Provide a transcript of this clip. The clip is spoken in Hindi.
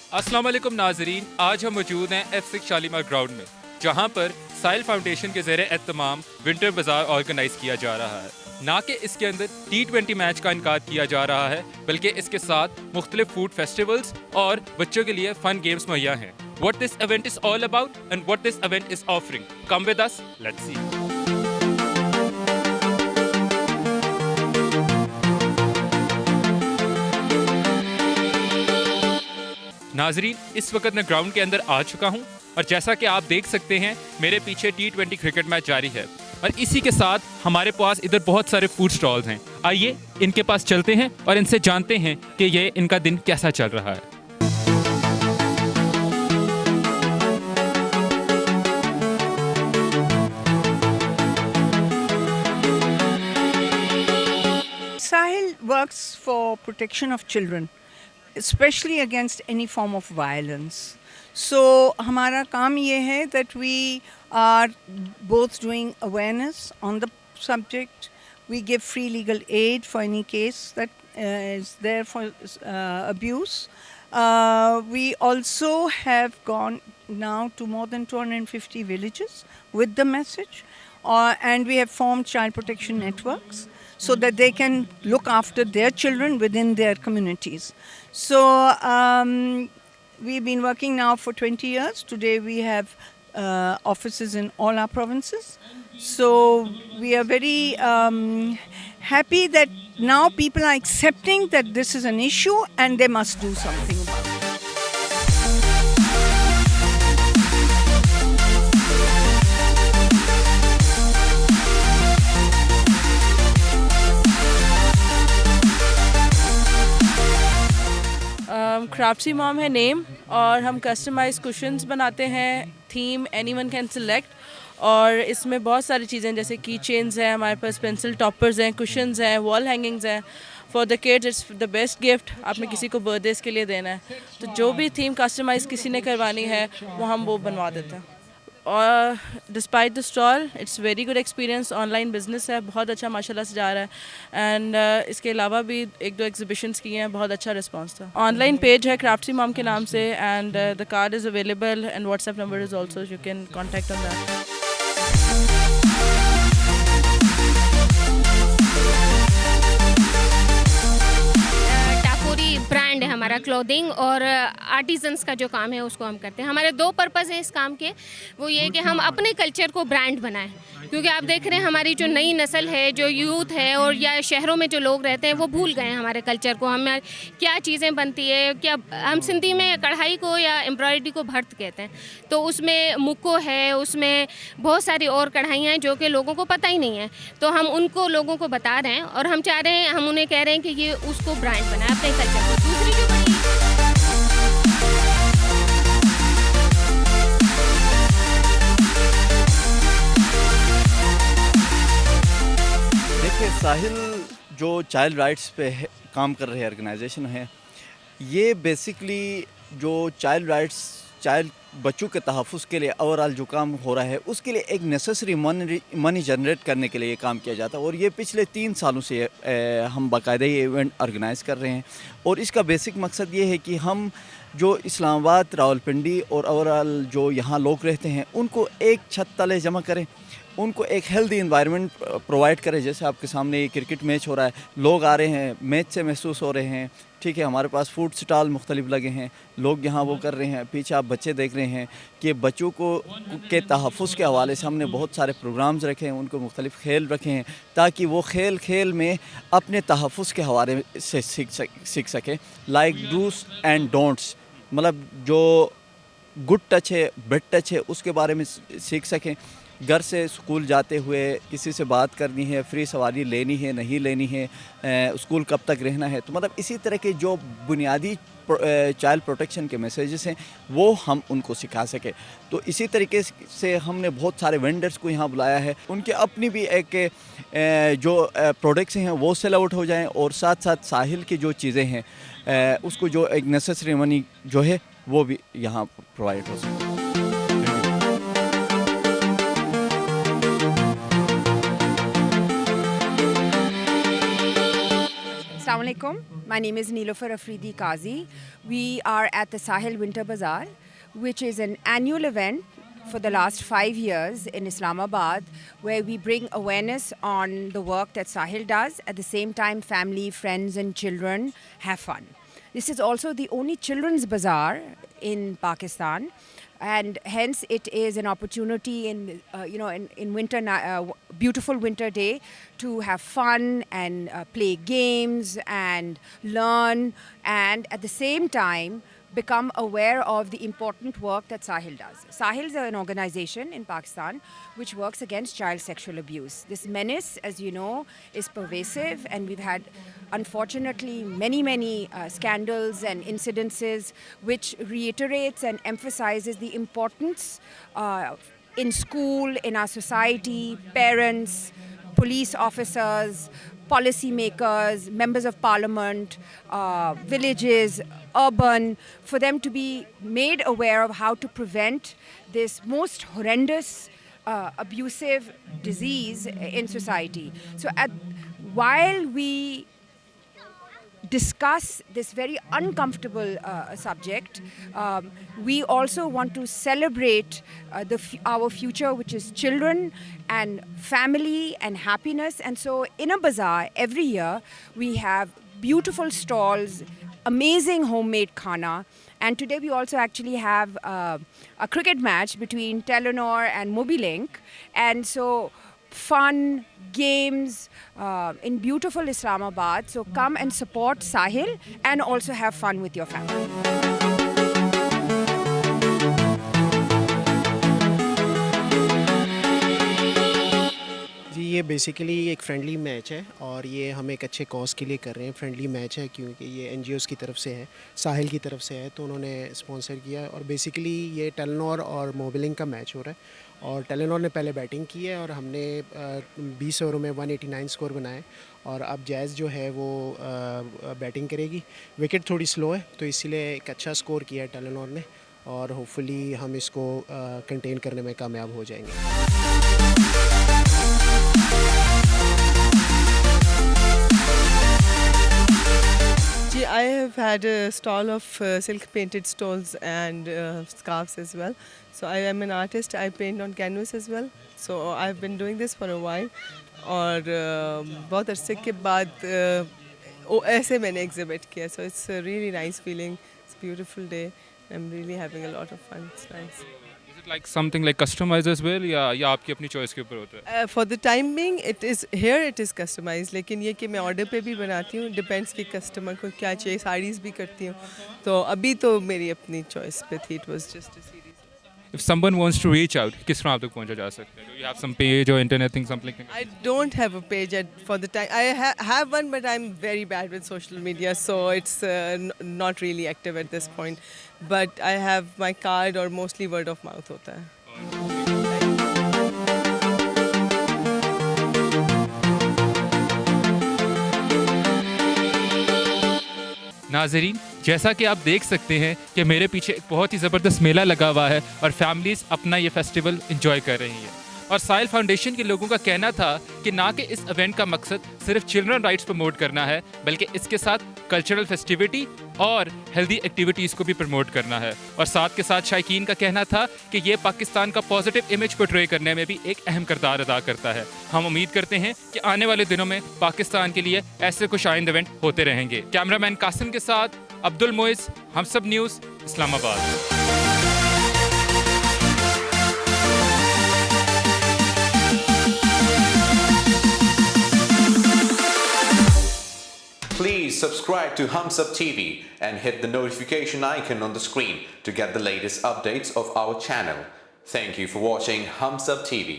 अस्सलाम वालेकुम नाजरीन, आज हम मौजूद हैं F6 शालीमार ग्राउंड में, जहां पर साहिल फाउंडेशन के ज़ेरे एहतमाम विंटर बाजार ऑर्गेनाइज किया जा रहा है। ना कि इसके अंदर T20 मैच का इनकार किया जा रहा है, बल्कि इसके साथ मुख्तलिफ फूड फेस्टिवल्स और बच्चों के लिए फन गेम्स मुहैया हैं। What this event is all about and what this event is offering. Come with us, let's see. नाजरीन, इस वक्त मैं ग्राउंड के अंदर आ चुका हूं और जैसा कि आप देख सकते हैं मेरे पीछे T20 क्रिकेट मैच जारी है और इसी के साथ हमारे पास इधर बहुत सारे फूड स्टॉल्स हैं। आइए इनके पास चलते हैं और इनसे जानते हैं कि ये इनका दिन कैसा चल रहा है। Sahil works for protection of children, especially against any form of violence. So हमारा काम ये है that we are both doing awareness on the subject. We give free legal aid for any case that is there for abuse. We also have gone now to more than 250 villages with the message, and we have formed child protection networks so that they can look after their children within their communities. So we've been working now for 20 years. Today we have offices in all our provinces. So we are very happy that now people are accepting that this is an issue and they must do something about it. Crafty mom है नेम और हम कस्टमाइज कुशन्स बनाते हैं। थीम एनीवन कैन सिलेक्ट और इसमें बहुत सारी चीज़ें जैसे की चेन्स हैं, हमारे पास पेंसिल टॉपर्स हैं, कुशन्स हैं, वॉल हैंगिंग्स हैं। For the kids it's the best gift आपने किसी को बर्थडेज के लिए देना है तो जो भी थीम कस्टमाइज किसी ने करवानी है वो बनवा देते हैं। और despite the stall it's very good experience. Online business है, बहुत अच्छा माशाल्लाह से जा रहा है एंड इसके अलावा भी एक दो एग्जीबिशंस किए हैं, बहुत अच्छा रिस्पांस था। ऑनलाइन पेज है क्राफ्टी मॉम के नाम से and the card is available and WhatsApp number is also, you can contact on that. Brand है हमारा क्लोथिंग और आर्टिजन्स का जो काम है उसको हम करते हैं। हमारे दो पर्पज़ हैं इस काम के, वो ये कि हम अपने कल्चर को ब्रांड बनाएं, क्योंकि आप देख रहे हैं हमारी जो नई नस्ल है, जो यूथ है और या शहरों में जो लोग रहते हैं वो भूल गए हैं हमारे कल्चर को। हम क्या चीज़ें बनती है, क्या हम सिंधी में कढ़ाई को या एम्ब्रॉयडरी को भर्त कहते हैं, तो उसमें मुक्को है, उसमें बहुत सारी और कढ़ाइयाँ हैं जो कि लोगों को पता ही नहीं है, तो हम उनको लोगों को बता रहे हैं और हम चाह रहे हैं, हम उन्हें कह रहे हैं कि ये उसको ब्रांड बनाए अपने कल्चर को। दूसरी जो बड़ी देखिए, साहिल जो चाइल्ड राइट्स पे काम कर रहे ऑर्गेनाइजेशन है, ये बेसिकली जो चाइल्ड राइट्स बच्चों के तहफ़्फ़ुज़ के लिए ओवरऑल जो काम हो रहा है उसके लिए एक नेसेसरी मनी जनरेट करने के लिए ये काम किया जाता है। और ये पिछले 3 सालों से हम बाकायदा ये इवेंट ऑर्गेनाइज़ कर रहे हैं और इसका बेसिक मकसद ये है कि हम जो इस्लामाबाद, रावलपिंडी और ओवरऑल जो यहाँ लोग रहते हैं उनको एक छत तले जमा करें, उनको एक हेल्दी इन्वायरमेंट प्रोवाइड करें। जैसे आपके सामने ये क्रिकेट मैच हो रहा है, लोग आ रहे हैं, मैच से महसूस हो रहे हैं, ठीक है। हमारे पास फूड स्टॉल मुख्तलिफ लगे हैं, लोग यहाँ वो कर रहे हैं। पीछे आप बच्चे देख रहे हैं कि बच्चों को के तहफ़्फ़ुज़ के हवाले से हमने बहुत सारे प्रोग्राम्स रखे हैं, उनको मुख्तलिफ खेल रखे हैं ताकि वो खेल में अपने तहफ़्फ़ुज़ के हवाले से सीख सकें। लाइक डूस एंड डोंट्स, मतलब जो गुड टच है, बैड टच है, उसके बारे में सीख सकें। घर से स्कूल जाते हुए किसी से बात करनी है, फ्री सवारी लेनी है, नहीं लेनी है, स्कूल कब तक रहना है, तो मतलब इसी तरह के जो बुनियादी चाइल्ड प्रोटेक्शन के मैसेजेस हैं वो हम उनको सिखा सके। तो इसी तरीके से हमने बहुत सारे वेंडर्स को यहाँ बुलाया है, उनके अपनी भी एक जो प्रोडक्ट्स हैं वो सेल आउट हो जाएं और साथ साथ साहिल की जो चीज़ें हैं उसको जो एक नेसेसरी मनी जो है वो भी यहाँ प्रोवाइड हो सके। Assalamualaikum. My name is Nilofer Afridi Qazi. We are at the Sahil Winter Bazaar, which is an annual event for the last 5 years in Islamabad, where we bring awareness on the work that Sahil does. At the same time, family, friends, and children have fun. This is also the only children's bazaar in Pakistan, and hence it is an opportunity in winter, beautiful winter day, to have fun and play games and learn, and at the same time become aware of the important work that Sahil does. Sahil is an organization in Pakistan which works against child sexual abuse. This menace, as you know, is pervasive, and we've had, unfortunately, many scandals and incidences which reiterates and emphasizes the importance in school, in our society, parents, police officers, policymakers, members of parliament, villages, urban, for them to be made aware of how to prevent this most horrendous, abusive disease in society. So while we discuss this very uncomfortable subject, we also want to celebrate our future, which is children and family and happiness. And so in a bazaar every year, we have beautiful stalls, amazing homemade khana. And today we also actually have a cricket match between Telenor and Mobilink. And so fun, games in beautiful Islamabad. So come and support Sahil and also have fun with your family. जी ये बेसिकली एक फ्रेंडली मैच है और ये हम एक अच्छे कॉज के लिए कर रहे हैं। फ्रेंडली मैच है क्योंकि ये एनजीओज़ की तरफ से है, साहिल की तरफ से है, तो उन्होंने स्पॉन्सर किया है। और बेसिकली ये टेलेनॉर और मोबिलिंग का मैच हो रहा है और टेलेनॉर ने पहले बैटिंग की है और हमने 20 ओवरों में 189 स्कोर बनाए और अब जैज़ जो है वो बैटिंग करेगी। विकेट थोड़ी स्लो है तो इसीलिए एक अच्छा स्कोर किया है टेलेनॉर ने और होपफुली हम इसको कंटेन करने में कामयाब हो जाएंगे। I have had a stall of silk painted stoles and scarves as well. So I am an artist. I paint on canvas as well. So I've been doing this for a while. और बहुत अरसे के बाद ऐसे मैंने exhibit किया. So it's a really nice feeling. It's a beautiful day. I'm really having a lot of fun. It's nice. Is it like something like customized as well या आपकी अपनी चॉइस के ऊपर होता है? For the time being, it is customized. लेकिन ये कि मैं ऑर्डर पे भी बनाती हूँ, डिपेंड्स कि कस्टमर को क्या चाहिए, साड़ीज़ भी करती हूँ। तो अभी तो मेरी अपनी चॉइस पे थी, it was just a series. If someone wants to reach out, किस तरह आप तक पहुंचा जा सकता है? Do you have some page or internet thing, something? I don't have a page for the time. I have one, but I'm very bad with social media, so it's not really active at this point. But I have my card or mostly word of mouth होता है. नाजरीन, जैसा कि आप देख सकते हैं कि मेरे पीछे एक बहुत ही ज़बरदस्त मेला लगा हुआ है और फैमिलीज़ अपना ये फेस्टिवल एंजॉय कर रही हैं। और साहिल फाउंडेशन के लोगों का कहना था कि ना कि इस इवेंट का मकसद सिर्फ चिल्ड्रन राइट्स प्रमोट करना है, बल्कि इसके साथ कल्चरल फेस्टिविटी और हेल्दी एक्टिविटीज़ को भी प्रमोट करना है। और साथ के साथ शायकीन का कहना था कि ये पाकिस्तान का पॉजिटिव इमेज पोर्ट्रे करने में भी एक अहम किरदार अदा करता है। हम उम्मीद करते हैं कि आने वाले दिनों में पाकिस्तान के लिए ऐसे खुशाइंद इवेंट होते रहेंगे। कैमरामैन कासिम के साथ अब्दुल मोइज, हम सब news, Islamabad. Please subscribe to Humsub TV and hit the notification icon on the screen to get the latest updates of our channel. Thank you for watching Humsub TV.